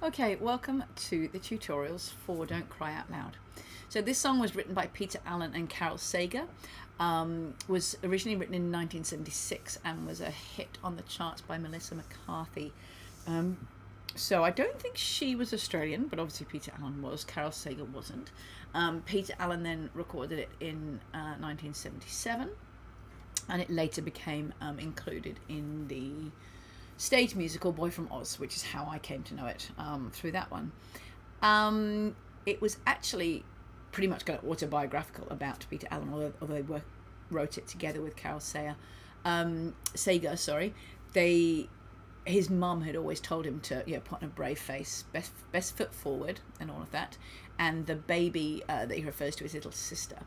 Okay, welcome to the tutorials for Don't Cry Out Loud. So this song was written by Peter Allen and Carol Sager. Was originally written in 1976 and was a hit on the charts by Melissa McCarthy. So I don't think she was Australian, but obviously Peter Allen was. Carol Sager wasn't. Peter Allen then recorded it in 1977, and it later became included in the stage musical Boy from Oz, which is how I came to know it through that one. It was actually pretty much kind of autobiographical about Peter Allen, although they wrote it together with Carol Sager. His mum had always told him to put on a brave face, best foot forward, and all of that. And the baby that he refers to as little sister.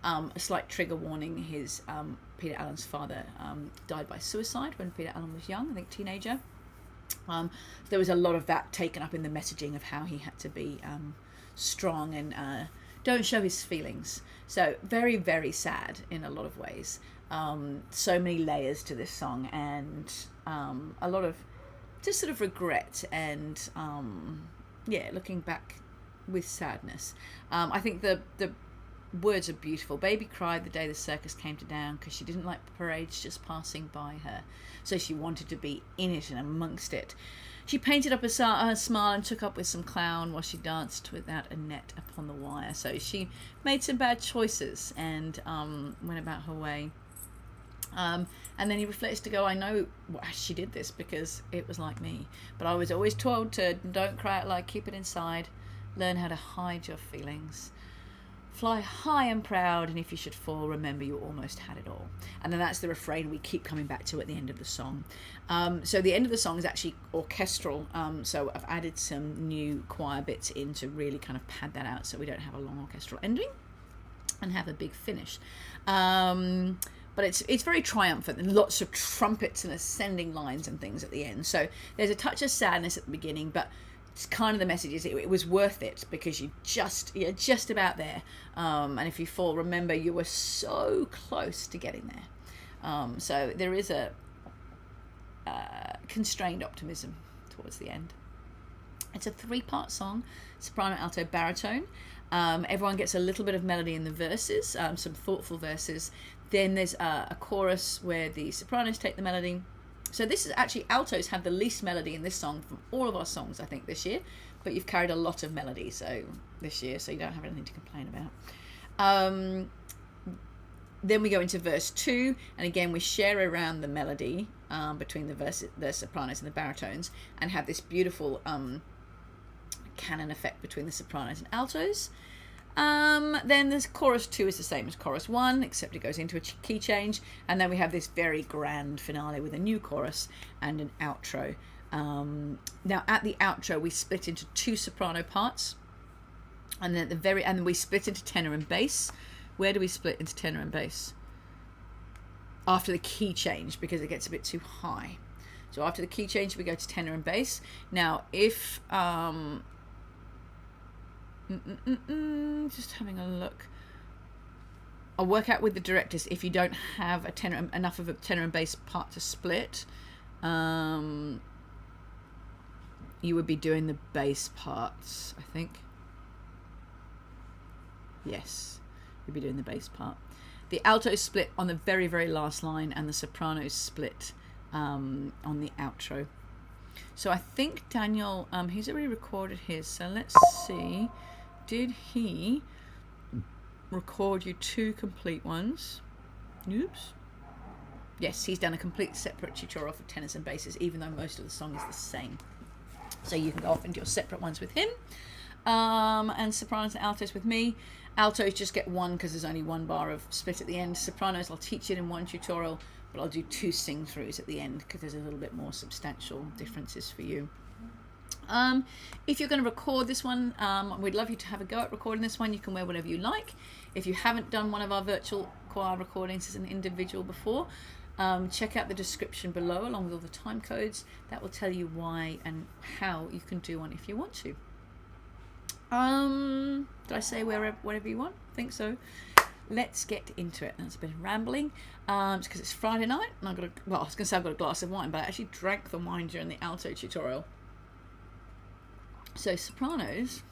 A slight trigger warning: his Peter Allen's father died by suicide when Peter Allen was young, I think teenager. There was a lot of that taken up in the messaging of how he had to be strong and don't show his feelings. So very, very sad in a lot of ways. So many layers to this song, and a lot of just sort of regret and looking back with sadness. I think the words are beautiful. Baby cried the day the circus came to town because she didn't like parades just passing by her, so she wanted to be in it and amongst it. She painted up her smile and took up with some clown while she danced without a net upon the wire. So she made some bad choices and went about her way. And then he reflects to go, I know she did this because it was like me, but I was always told to don't cry out loud, keep it inside, learn how to hide your feelings, fly high and proud, and if you should fall, remember you almost had it all. And then that's the refrain we keep coming back to at the end of the song. So the end of the song is actually orchestral, so I've added some new choir bits in to really kind of pad that out so we don't have a long orchestral ending and have a big finish. But it's very triumphant, and lots of trumpets and ascending lines and things at the end. So there's a touch of sadness at the beginning, but it's kind of the message is it was worth it because you're just about there. And if you fall, remember you were so close to getting there. So there is a constrained optimism towards the end. It's a 3-part song: soprano, alto, baritone. Everyone gets a little bit of melody in the verses, some thoughtful verses. Then there's a chorus where the sopranos take the melody. So this is actually, altos have the least melody in this song from all of our songs, I think, this year. But you've carried a lot of melody this year, so you don't have anything to complain about. Then we go into verse 2, and again we share around the melody between the sopranos and the baritones, and have this beautiful canon effect between the sopranos and altos. Then this chorus 2 is the same as chorus 1, except it goes into a key change, and then we have this very grand finale with a new chorus and an outro. Now at the outro we split into 2 soprano parts, and then and we split into tenor and bass. Where do we split into tenor and bass? After the key change, because it gets a bit too high. So after the key change we go to tenor and bass. Now if just having a look. I'll work out with the directors if you don't have enough of a tenor and bass part to split. You would be doing the bass parts, I think. Yes, you'd be doing the bass part. The altos split on the very, very last line, and the sopranos split on the outro. So I think Daniel, he's already recorded his, so let's see. Did he record you 2 complete ones? Oops. Yes, he's done a complete separate tutorial for tenors and basses, even though most of the song is the same. So you can go off and do your separate ones with him. And sopranos and altos with me. Altos just get 1 because there's only 1 bar of split at the end. Sopranos, I'll teach it in 1 tutorial, but I'll do 2 sing-throughs at the end because there's a little bit more substantial differences for you. If you're going to record this one, we'd love you to have a go at recording this one. You can wear whatever you like. If you haven't done one of our virtual choir recordings as an individual before, check out the description below along with all the time codes. That will tell you why and how you can do one if you want to. Did I say whatever you want? I think so. Let's get into it. That's a bit of rambling. It's because it's Friday night and I was going to say I've got a glass of wine, but I actually drank the wine during the alto tutorial. So Sopranos,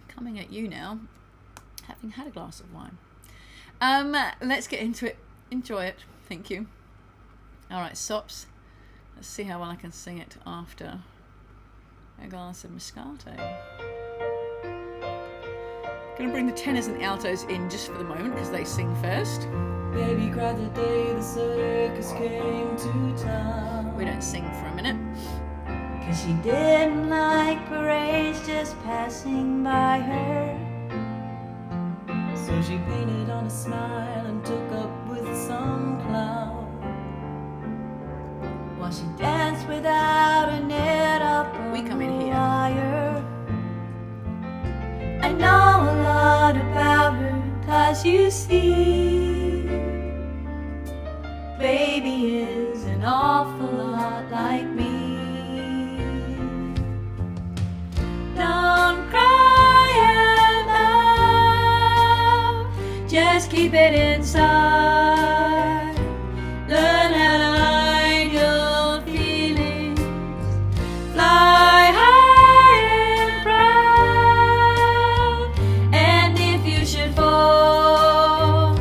coming at you now, having had a glass of wine. Let's get into it. Enjoy it. Thank you. All right, Sops. Let's see how well I can sing it after a glass of Moscato. Gonna bring the tenors and altos in just for the moment because they sing first. Baby cried the day the circus came to town. We don't sing for a minute. 'Cause she didn't like parades just passing by her. So she painted on a smile and took up with some clown. While she danced without a net up on We come in the here. wire. I know a lot about her, 'cause you see, baby is an awful lot like me. Don't cry out loud, just keep it inside. Learn how to hide your feelings. Fly high and proud. And if you should fall,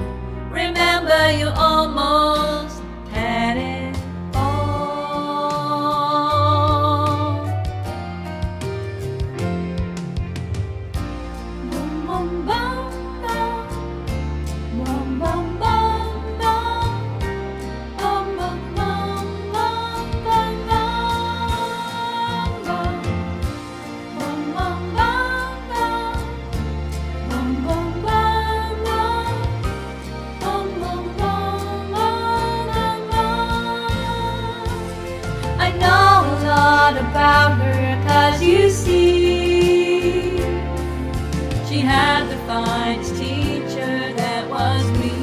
remember you almost had it all. Boom, boom, boom, boom. Boom, boom, boom, boom. Boom, boom, boom, boom, boom, boom. Boom, boom, boom, boom. Boom, boom, boom, boom. Boom, boom, boom, boom, boom. I know a lot about her, 'cause you see, she had the finest teacher that was me.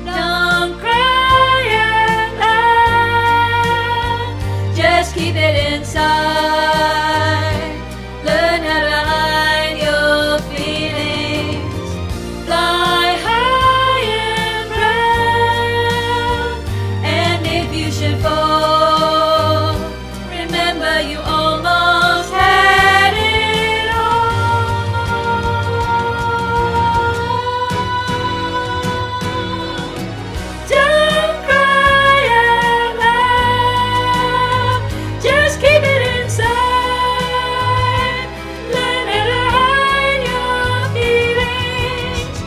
Don't cry out loud, just keep it inside. Learn how to hide your feelings. Fly high and proud. And if you should fall, remember you almost had it all. Don't cry out loud, just keep it inside. Learn how to hide your feelings.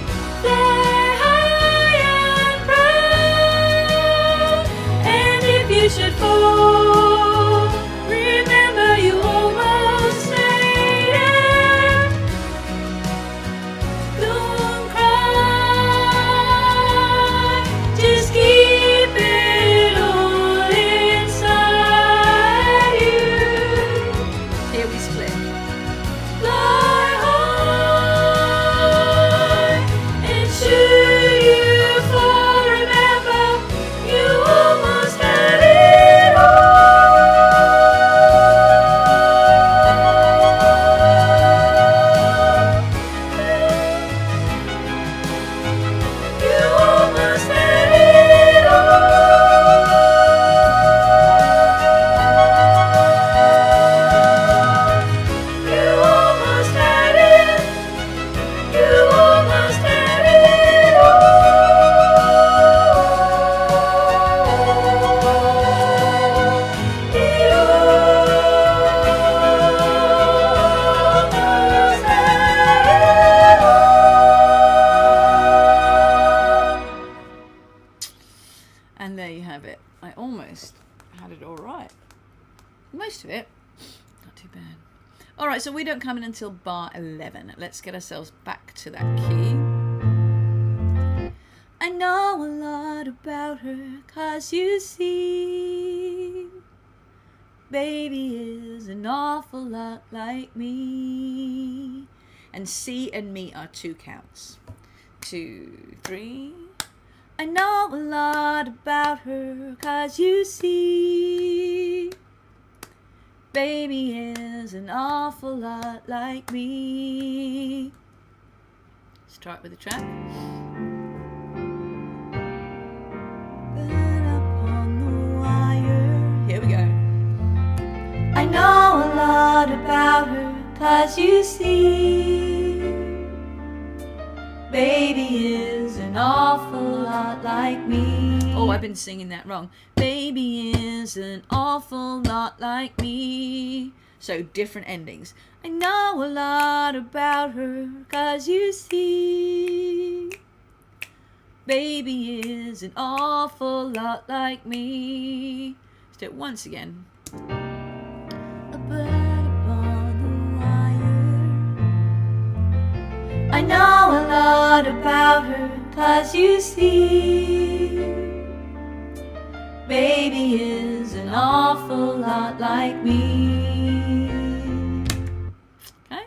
Fly high and proud. And if you should fall, remember you almost made it. Don't cry, just keep it all inside you. Here we split. Fly high, and should you fall, remember you almost had it all. You almost had it all. You almost had it. You almost had it all. You almost had it all. And there you have it. I almost had it all right. Most of it. Not too bad. All right, so we don't come in until bar 11. Let's get ourselves back to that key. I know a lot about her, 'cause you see, baby is an awful lot like me. And C and me are 2 counts. 2, 3. I know a lot about her, 'cause you see, baby is an awful lot like me. Start with the track. But up on the wire. Here we go. about her, 'cause you see, baby is an awful lot like me. Oh, I've been singing that wrong. Baby is an awful lot like me. So different endings. I know a lot about her, 'cause you see, baby is an awful lot like me. Let's do it once again. A bird upon the wire. I know a lot about her, 'cause you see, baby is an awful lot like me. Okay,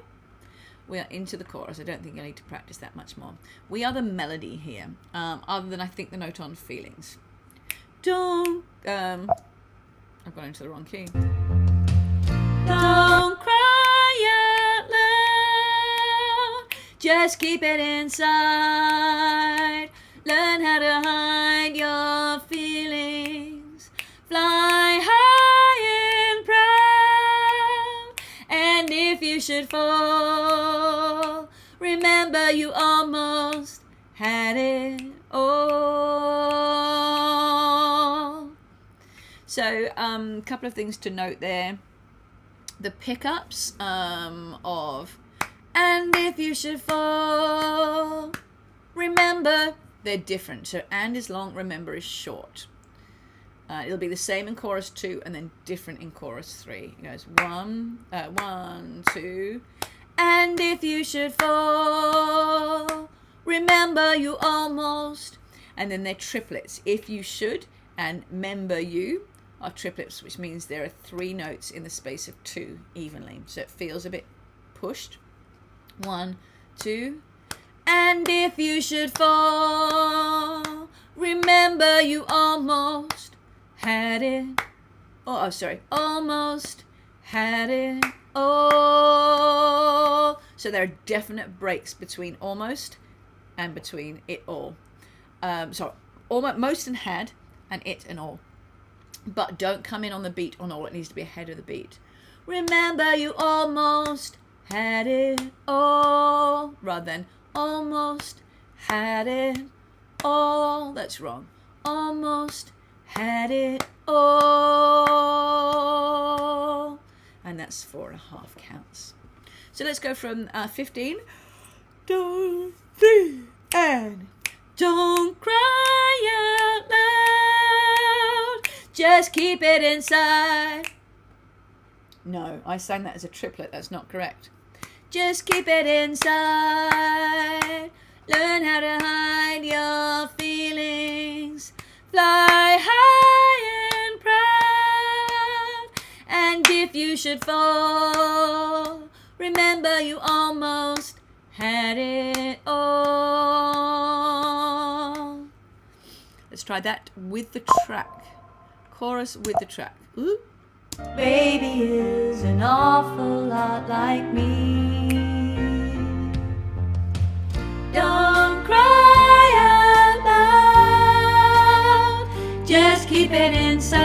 we are into the chorus. I don't think I need to practice that much more. We are the melody here, other than I think the note on feelings. Don't, I've gone into the wrong key. Don't cry out loud, just keep it inside. Learn how to hide your feelings. Fly high and proud. And if you should fall, remember you almost had it all. So, a couple of things to note there. The pickups of and if you should fall, remember, they're different. So and is long, remember is short. It'll be the same in chorus 2 and then different in chorus 3. It goes 1, 2. And if you should fall, remember you almost. And then they're triplets. If you should and member you are triplets, which means there are 3 notes in the space of 2 evenly. So it feels a bit pushed. 1, 2. And if you should fall, remember you almost had it. Oh, sorry. Almost had it all. So there are definite breaks between almost and between it all. So almost, most and had, and it and all. But don't come in on the beat on all. It needs to be ahead of the beat. Remember you almost had it all, rather than almost had it all. That's wrong. Almost had it all. And that's 4.5 counts. So let's go from 15. 2, 3, and don't cry out loud. Just keep it inside. No, I sang that as a triplet. That's not correct. Just keep it inside. Learn how to hide your feelings. Fly high and proud. And if you should fall, remember you almost had it all. Let's try that with the track. Chorus with the track. Ooh. Baby is an awful lot like me. Don't cry out loud, just keep it inside.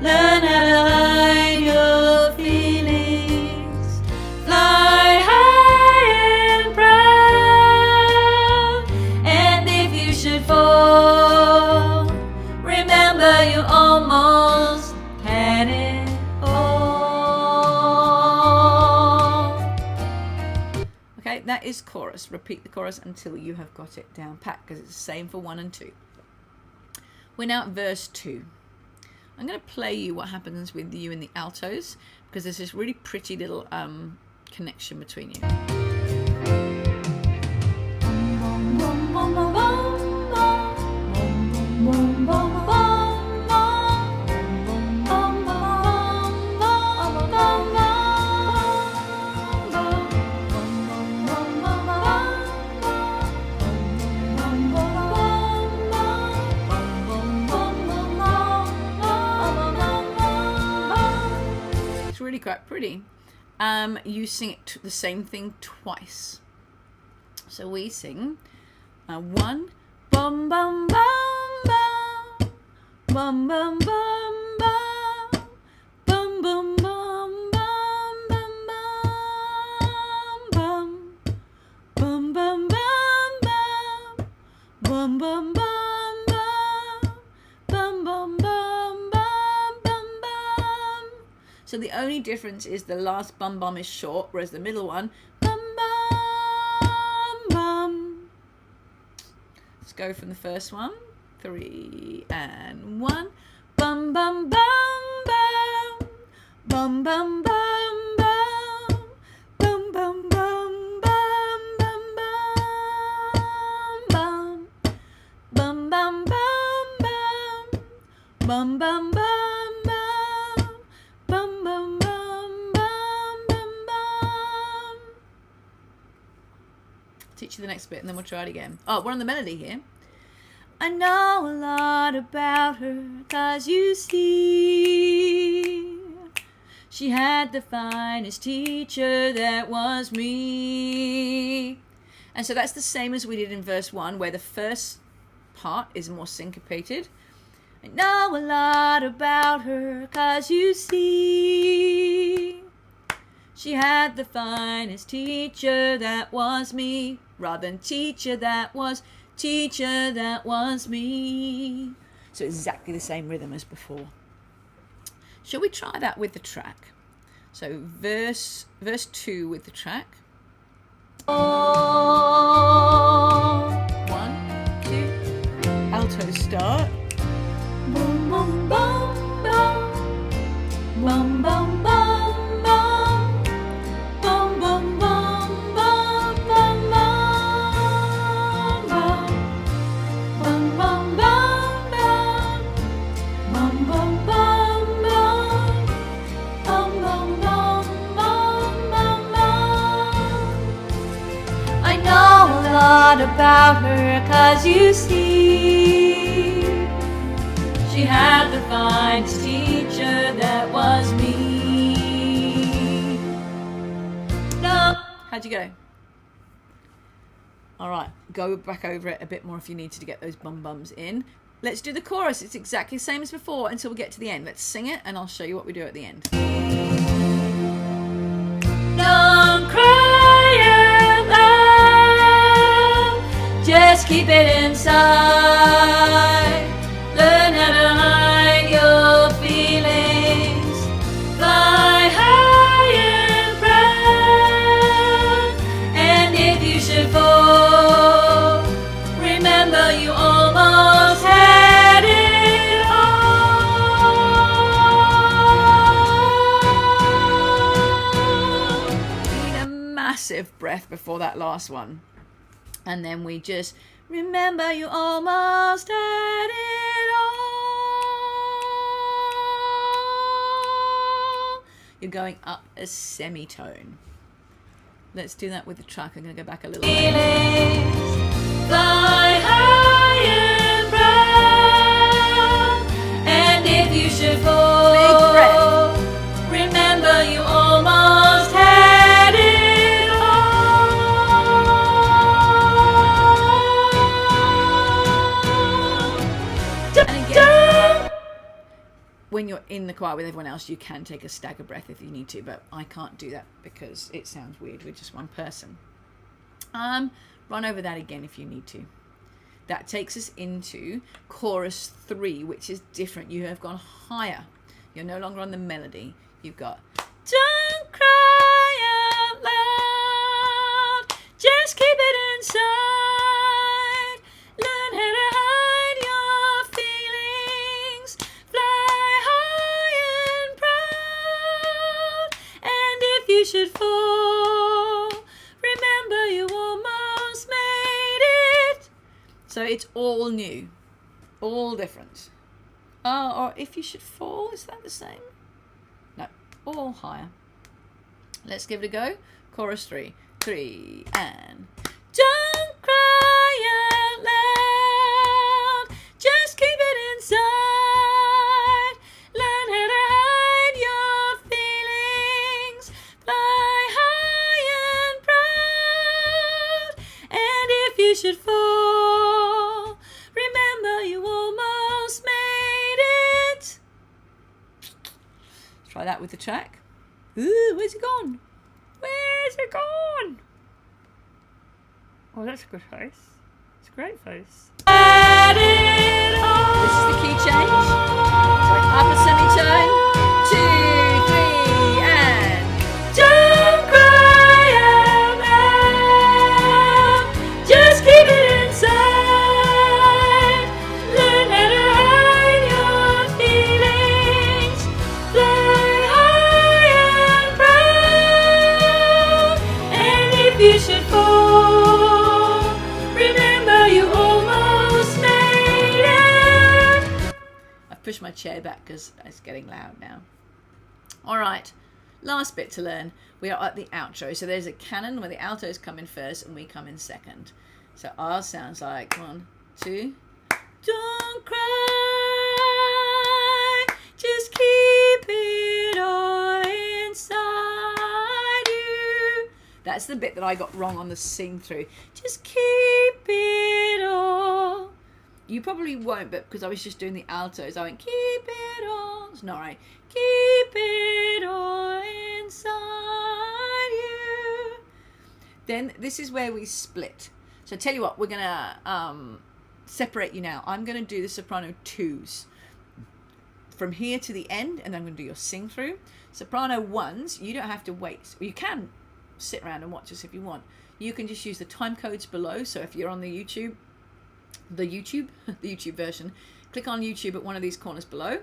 Learn how to hide your feelings. Fly high and proud. And if you should fall, remember you almost had it all. Okay, that is chorus. Repeat the chorus until you have got it down pat, because it's the same for 1 and 2. We're now at verse 2. I'm going to play you what happens with you in the altos, because there's this really pretty little connection between you. It's really quite pretty. You sing it the same thing twice. So we sing 1, bum bum bum bum, bum bum bum bum, bum bum bum So the only difference is the last bum bum is short, whereas the middle one, bum bum bum. Let's go from the first one. 3 and 1. Bum bum bum bum. Bum bum bum bum. Bum bum bum bum bum bum. Bum bum bum bum. Bum bum bum bum. Bum bum bum bum bum bum. Teach you the next bit and then we'll try it again. Oh, we're on the melody here. I know a lot about her, 'cause you see, she had the finest teacher that was me. And so that's the same as we did in verse 1, where the first part is more syncopated. I know a lot about her, 'cause you see, she had the finest teacher that was me, rather than teacher that was me. So exactly the same rhythm as before. Shall we try that with the track? So verse 2 with the track. 1, 2, alto start. Boom, boom, boom, boom. Boom, boom, boom, boom. Boom, boom, boom, boom, boom, boom. Boom, boom, boom, boom. Boom, boom, boom, boom. Boom, boom, boom, boom, boom, boom. I know a lot about her, 'cause you see, she had the finest teacher that was me. No. How'd you go? All right, go back over it a bit more if you need to get those bum bums in. Let's do the chorus. It's exactly the same as before until we get to the end. Let's sing it and I'll show you what we do at the end. Don't cry out loud, just keep it inside. Learn how to hide your feelings. Fly high and proud. And if you should fall, remember you almost had it all. Need a massive breath before that last one. And then we just remember you almost had it all. You're going up a semitone. Let's do that with the track. I'm going to go back a little bit. Fly high and proud. And if you should fall, big breath. Remember you almost had it all. And again, when you're in the choir with everyone else, you can take a stagger breath if you need to, but I can't do that because it sounds weird with just one person. Run over that again if you need to. That takes us into chorus 3, which is different. You have gone higher. You're no longer on the melody. You've got, don't cry out loud, just keep it inside. Learn how to hide your feelings. Fly high and proud. And if you should fall, remember you almost made it. So it's all new, all different. Or if you should fall, is that the same? No, all higher. Let's give it a go. Chorus 3, 3 and don't cry out loud, just keep it inside. Learn how to hide your feelings. Fly high and proud. And if you should fall, remember you almost made it. Let's try that with the track. Ooh, where's it gone? Where's it gone? Oh, that's a good face. It's a great face. This is the key change. So up a semitone. 2, 3. because it's getting loud now. All right, last bit to learn. We are at the outro. So there's a canon where the altos come in first and we come in second. So ours sounds like 1, 2. Don't cry, just keep it all inside you. That's the bit that I got wrong on the sing through. Just keep it all. You probably won't, but because I was just doing the altos, I went keep it all. It's not right. Keep it all inside you. Then this is where we split. So I tell you what, we're gonna separate you now. I'm gonna do the soprano 2s from here to the end, and then I'm gonna do your sing through. Soprano 1s, you don't have to wait. You can sit around and watch us if you want. You can just use the time codes below. So if you're on the YouTube version, click on YouTube at one of these corners below,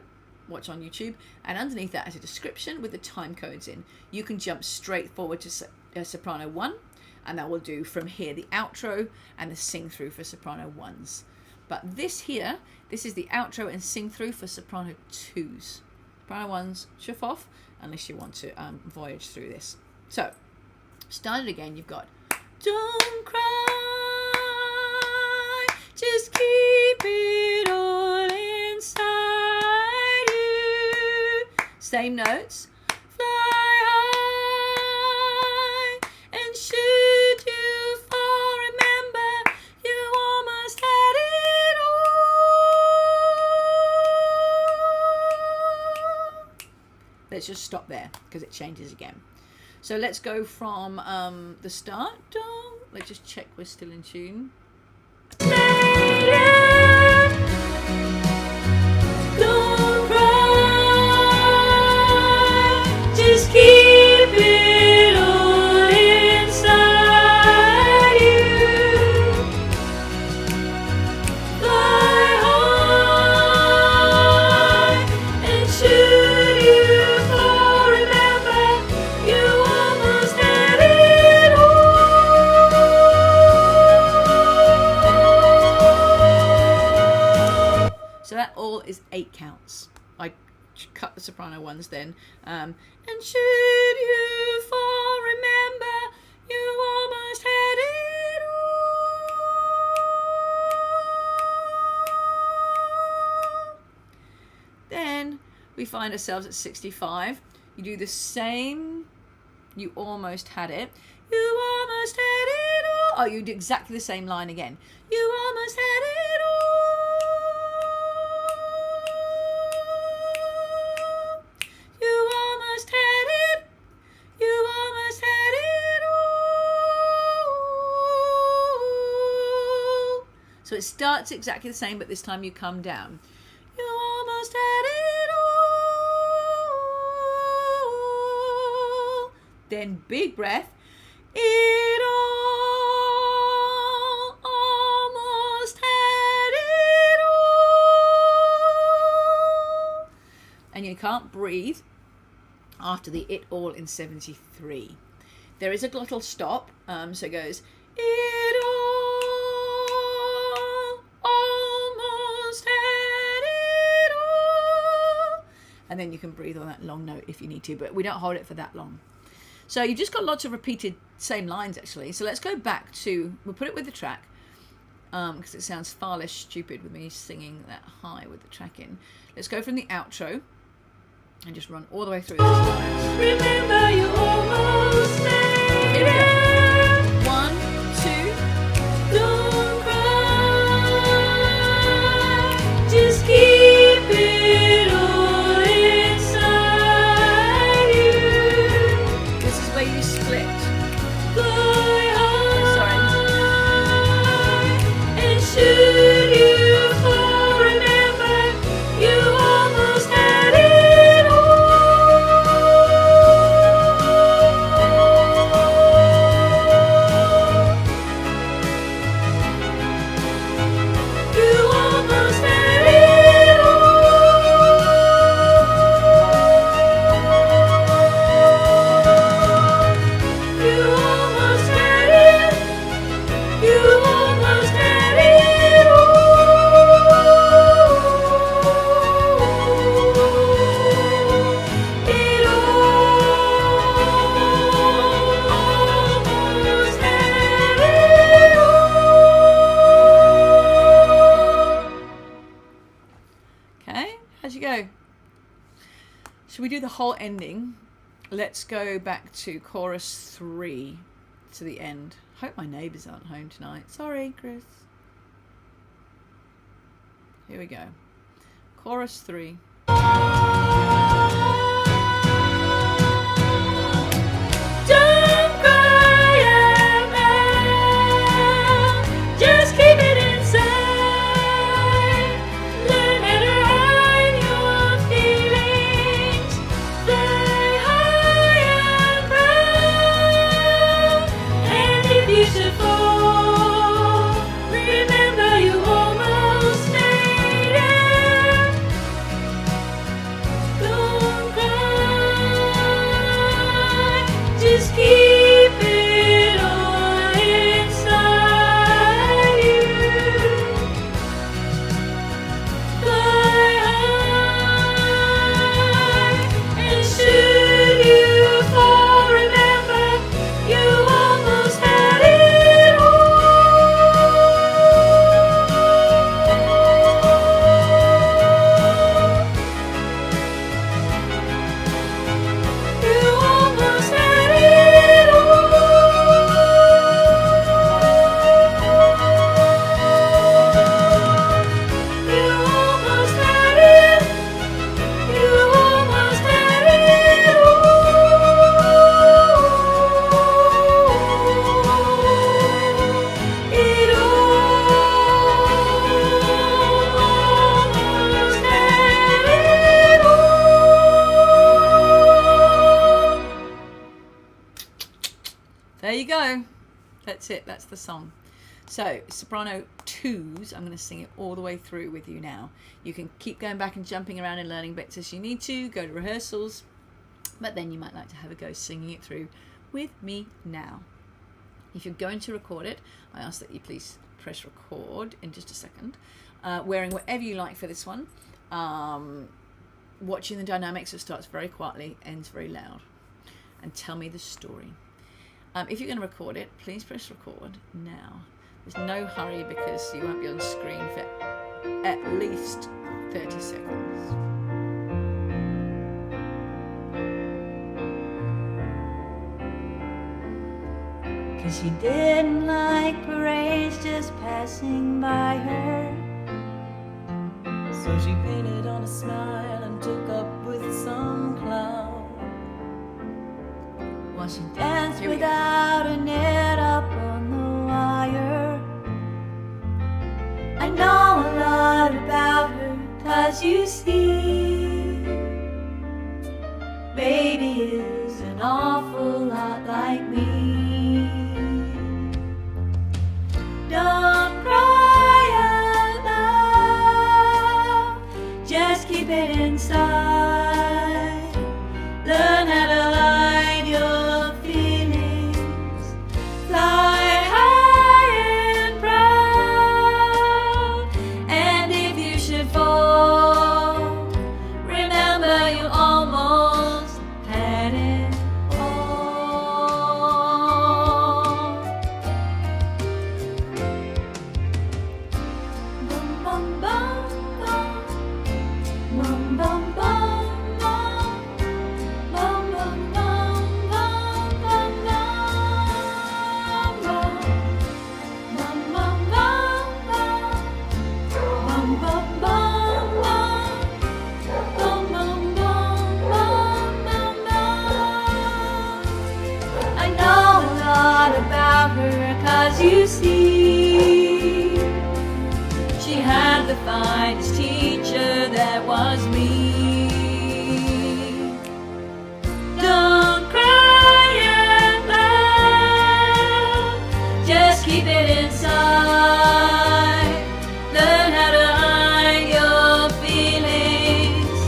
watch on YouTube, and underneath that is a description with the time codes in. You can jump straight forward to soprano 1, and that will do from here the outro and the sing through for soprano 1s. But this here, this is the outro and sing through for soprano 2s. Soprano 1s, chuff off, unless you want to voyage through this. So, start it again. You've got don't cry, just keep it all inside you. Same notes. Fly high, and should you fall, remember you almost had it all. Let's just stop there because it changes again. So let's go from the start. Let's just check we're still in tune. Don't cry, just keep it all inside you. Fly high, and should you fall, remember you almost had it all. So that all is 8 counts. I cut the soprano 1s then. And should you fall, remember you almost had it all. Then we find ourselves at 65. You do the same. You almost had it. You almost had it all. Oh, you do exactly the same line again. You almost had it all. You almost had it. You almost had it all. So it starts exactly the same, but this time you come down. You almost had it all. Then big breath. It all almost had it all. And you can't breathe after the it all in 73. There is a glottal stop, so it goes it all almost had it all. And then you can breathe on that long note if you need to, but we don't hold it for that long. So you just got lots of repeated same lines actually. So let's go back to, we'll put it with the track because it sounds far less stupid with me singing that high with the track in. Let's go from the outro and just run all the way through this line. Remember you almost made it. 1, 2. Don't cry, just keep it all inside you. This is where you split. Fly high, and should you fall, remember you almost had it all. Should we do the whole ending? Let's go back to chorus 3 to the end. Hope my neighbours aren't home tonight. Sorry, Chris. Here we go. Chorus 3. There you go. That's it. That's the song. So, soprano 2s, I'm going to sing it all the way through with you now. You can keep going back and jumping around and learning bits as you need to, go to rehearsals, but then you might like to have a go singing it through with me now. If you're going to record it, I ask that you please press record in just a second, wearing whatever you like for this one, watching the dynamics. It starts very quietly, ends very loud, and tell me the story. If you're going to record it, please press record now. There's no hurry because you won't be on screen for at least 30 seconds. Cause she didn't like parades just passing by her. So she painted on a smile and took up with some clown. While she danced without a net up on the wire. I know a lot about her, cause you see, baby is an awful lot like me. Don't cry out loud, just keep it inside. Learn how to hide your feelings, fly high and proud. And if you should fall, remember you almost had it all. Bum bum bum bum, bum bum bum. Cause you see, she had the finest teacher that was me. Don't cry out loud, just keep it inside. Learn how to hide your feelings,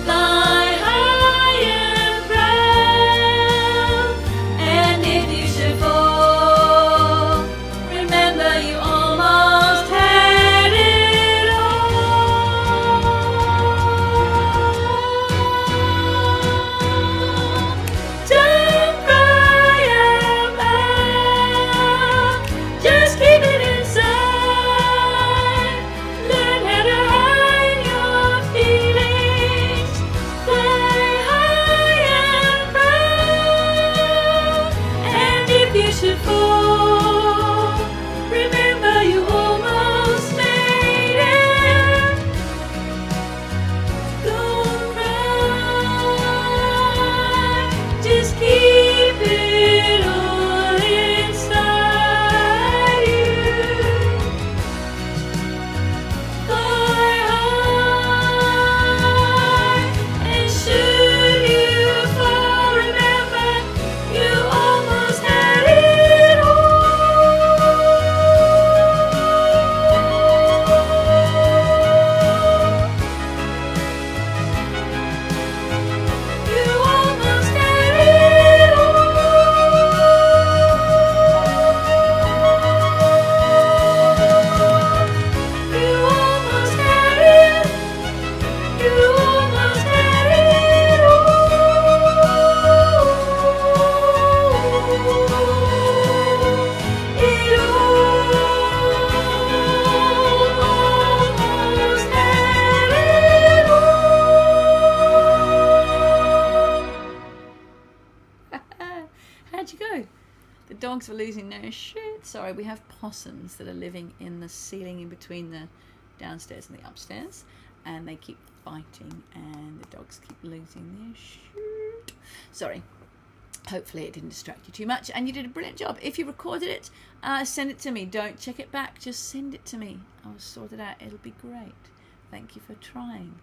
fly high and proud. And if you should fall, remember you almost had it all. dogs are losing their shit. Sorry, we have possums that are living in the ceiling in between the downstairs and the upstairs, and they keep fighting, and the dogs keep losing their shit. Sorry. Hopefully it didn't distract you too much, and you did a brilliant job. If you recorded it, send it to me. Don't check it back. Just send it to me. I'll sort it out. It'll be great. Thank you for trying.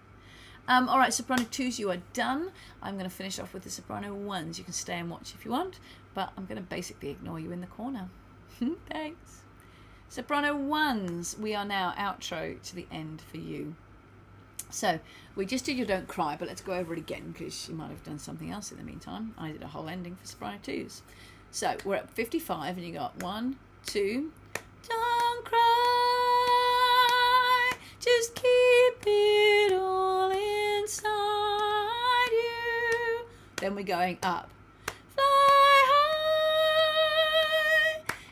All right, soprano 2s, you are done. I'm going to finish off with the soprano 1s. You can stay and watch if you want, but I'm going to basically ignore you in the corner. Thanks. Soprano 1s, we are now outro to the end for you. So we just did your Don't Cry, but let's go over it again because you might have done something else in the meantime. I did a whole ending for soprano 2s. So we're at 55 and you got 1, 2, don't cry, just keep it all inside you. Then we're going up. Fly high,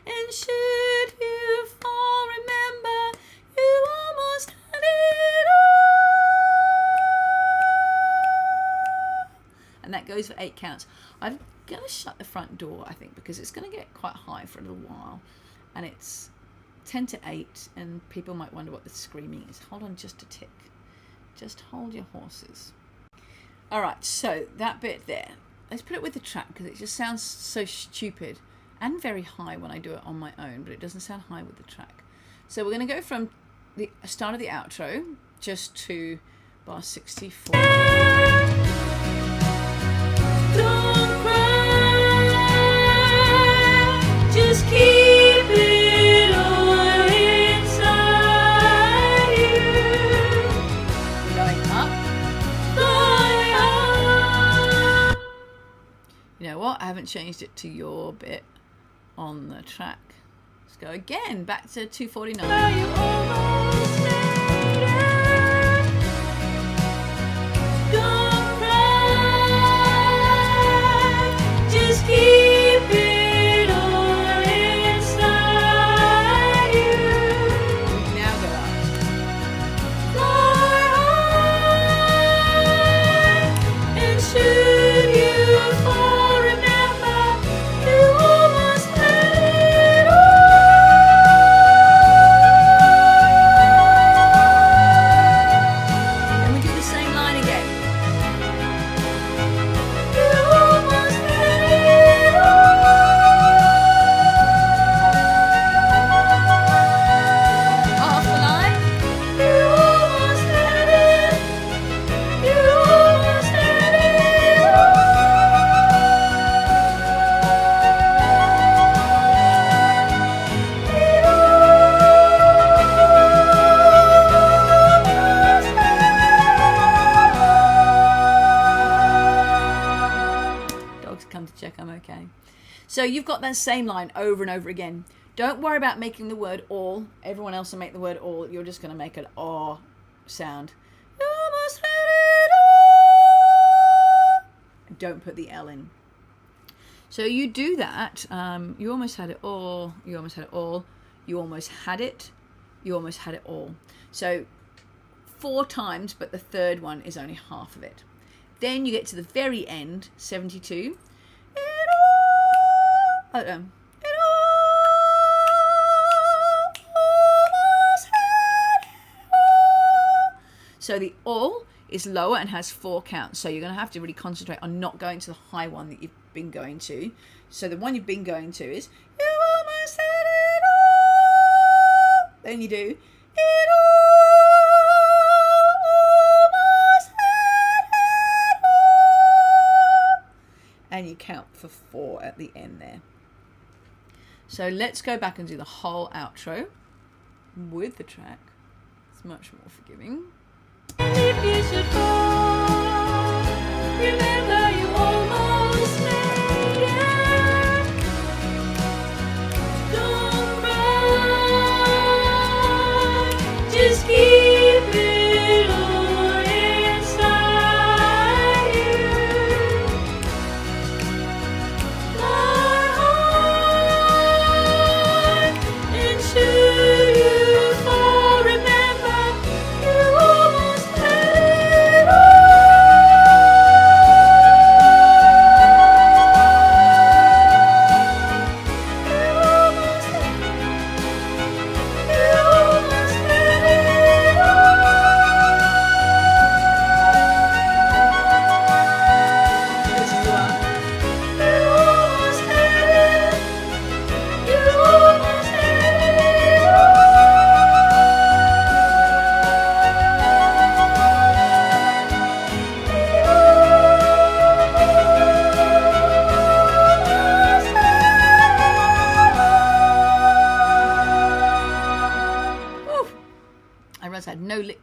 and should you fall, remember you almost had it all. And that goes for 8 counts. I'm going to shut the front door, I think, because it's going to get quite high for a little while. And it's 10 to 8, and people might wonder what the screaming is. Hold on just a tick. Just hold your horses. All right, so that bit there. Let's put it with the track because it just sounds so stupid and very high when I do it on my own, but it doesn't sound high with the track. So we're going to go from the start of the outro just to bar 64. Don't cry, just keep it all inside you. We're going up. Fly up. You know what? I haven't changed it to your bit on the track. Let's go again, back to 249. Are you almost there? Don't cry, just keep it all inside you. Now go up. Fly high, and should you fall, remember you almost had it all. And we do the same line again. You almost had it all. Half the line. You almost had it. You almost had it all. Dogs come to check I'm okay. So you've got that same line over and over again. Don't worry about making the word all. Everyone else will make the word all. You're just going to make an ah sound. You almost had it all. Don't put the L in. So you do that. You almost had it all. You almost had it all. You almost had it. You almost had it all. So 4 times, but the third one is only half of it. Then you get to the very end, 72. It all, it almost had it all. So the all is lower and has 4 counts. So you're going to have to really concentrate on not going to the high one that you've been going to. So the one you've been going to is you almost had it all. Then you do it almost had it all. And you count for 4 at the end there. So let's go back and do the whole outro with the track. It's much more forgiving. And if you should fall, remember you almost made it. Don't cry, just keep it all inside you. Fly high, and should you fall, remember you almost had it all.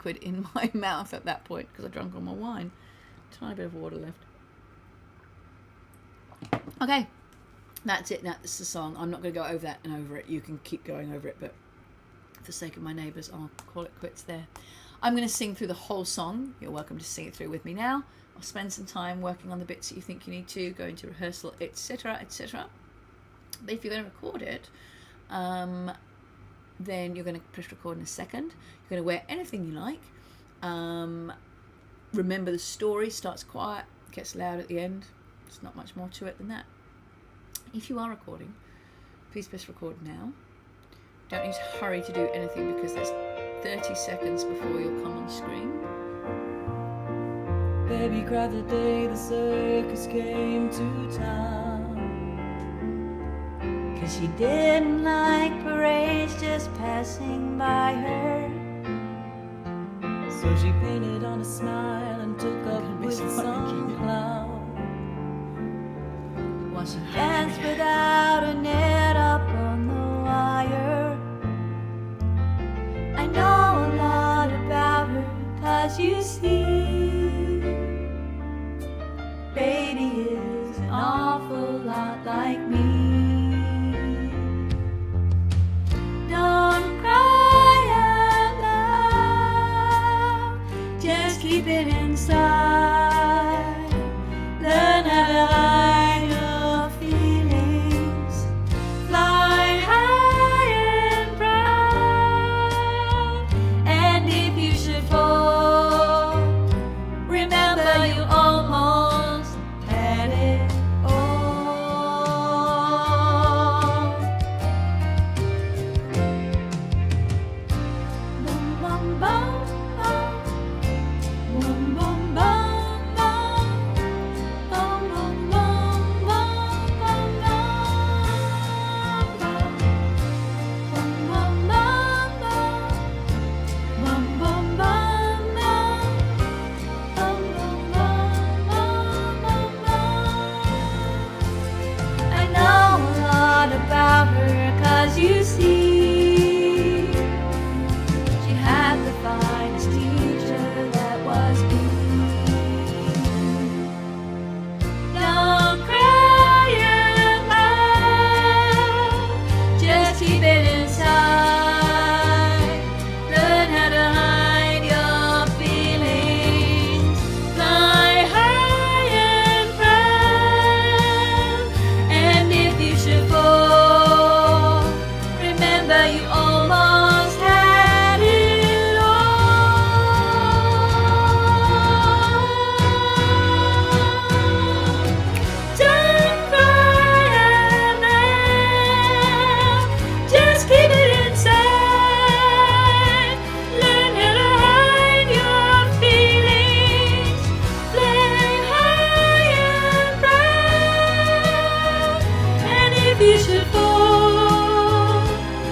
liquid in my mouth at that point because I drank all my wine. Tiny bit of water left. Okay, that's it. That's the song. I'm not going to go over that and over it. You can keep going over it, but for the sake of my neighbours, I'll call it quits there. I'm going to sing through the whole song. You're welcome to sing it through with me now. I'll spend some time working on the bits that you think you need to, go into rehearsal, etc., etc. But if you're going to record it, then you're going to press record in a second. You're going to wear anything you like. Remember, the story starts quiet, gets loud at the end. There's not much more to it than that. If you are recording, please press record now. Don't need to hurry to do anything because there's 30 seconds before you'll come on screen. Baby cried the day the circus came to town, 'cause she didn't like parades just passing by her. So she painted on a smile and took up with some clown. She danced without a net up on the wire. I know a lot about her, 'cause you see, baby is an awful lot like me. Don't cry out loud, just keep it inside. Learn how to hide your feelings, fly high and proud. And if you should fall, remember you almost had it all. Bum, bum, bum, bum. Bum, bum, bum, bum. Bum, bum, bum, bum, bum, bum. Bum, bum, bum, bum. Bum, bum, bum, bum. Bum, bum, bum, bum, bum. I know a lot about her, 'cause you see, she had the finest teacher that was me. Don't cry out loud, just keep it inside. Learn how to hide your feelings, fly high and proud. And if you should fall, remember you almost had it all. Don't cry out loud, just keep it inside. Learn how to hide your feelings, fly high and proud. And if you should fall,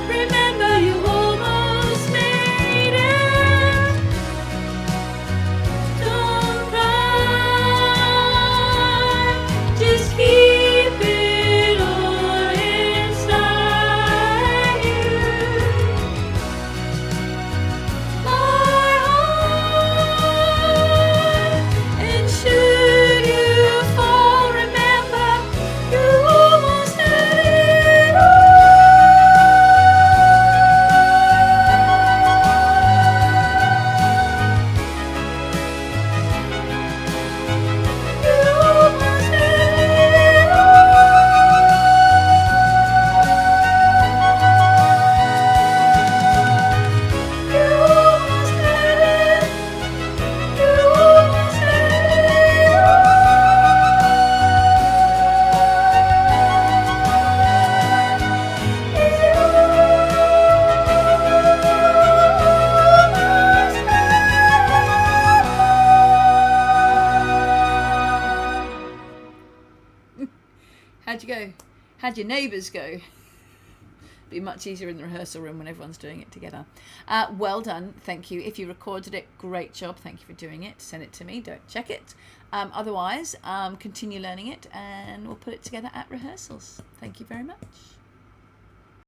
remember you almost made it. Don't cry, just keep it all inside you. My heart, and should you fall, remember you almost had it all. You almost had it all. You almost had it. You almost had it How'd you go? How'd your neighbours go? Be much easier in the rehearsal room when everyone's doing it together. Well done, thank you. If you recorded it, great job. Thank you for doing it. Send it to me. Don't check it. Otherwise, continue learning it, and we'll put it together at rehearsals. Thank you very much.